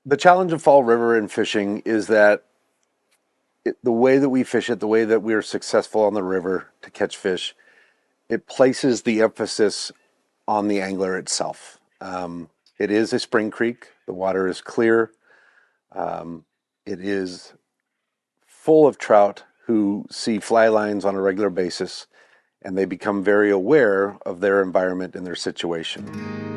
The challenge of Fall River and fishing is that the way that we fish it, the way that we're successful on the river to catch fish, it places the emphasis on the angler itself. It is a spring creek. The water is clear. It is full of trout who see fly lines on a regular basis, and they become very aware of their environment and their situation.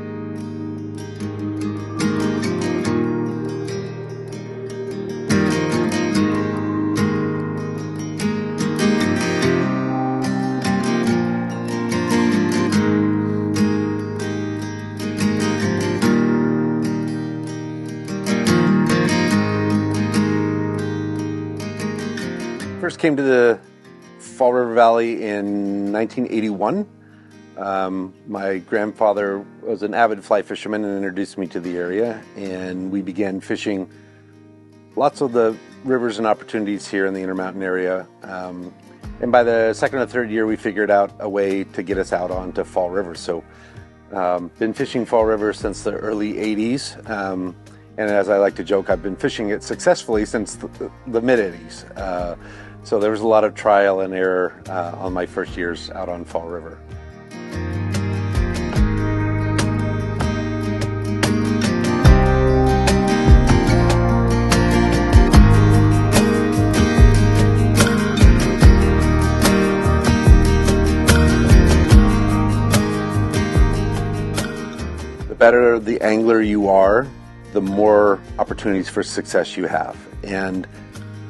First came to the Fall River Valley in 1981. My grandfather was an avid fly fisherman and introduced me to the area, and we began fishing lots of the rivers and opportunities here in the Intermountain area. And by the second or third year, we figured out a way to get us out onto Fall River. So been fishing Fall River since the early 80s. And as I like to joke, I've been fishing it successfully since the mid-80s. So there was a lot of trial and error on my first years out on Fall River. The better the angler you are, the more opportunities for success you have. And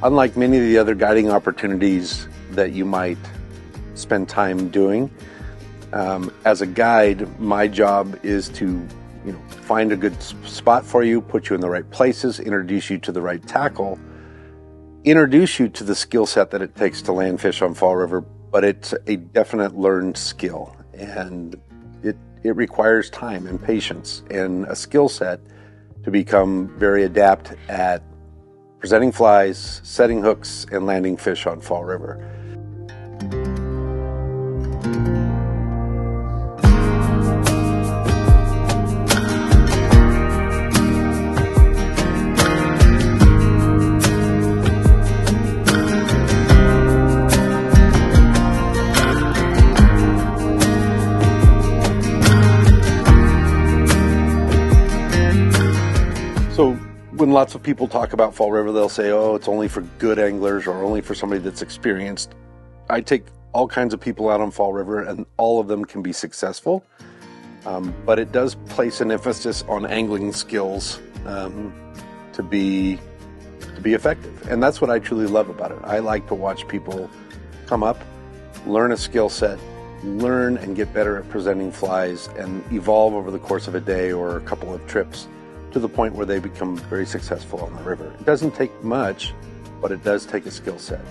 unlike many of the other guiding opportunities that you might spend time doing, as a guide, my job is to find a good spot for you, put you in the right places, introduce you to the right tackle, introduce you to the skill set that it takes to land fish on Fall River, but it's a definite learned skill, and it requires time and patience and a skill set to become very adept at presenting flies, setting hooks, and landing fish on Fall River. So when lots of people talk about Fall River, they'll say, oh, it's only for good anglers or only for somebody that's experienced. I take all kinds of people out on Fall River, and all of them can be successful. But it does place an emphasis on angling skills to be effective. And that's what I truly love about it. I like to watch people come up, learn a skill set, learn and get better at presenting flies, and evolve over the course of a day or a couple of trips to the point where they become very successful on the river. It doesn't take much, but it does take a skill set.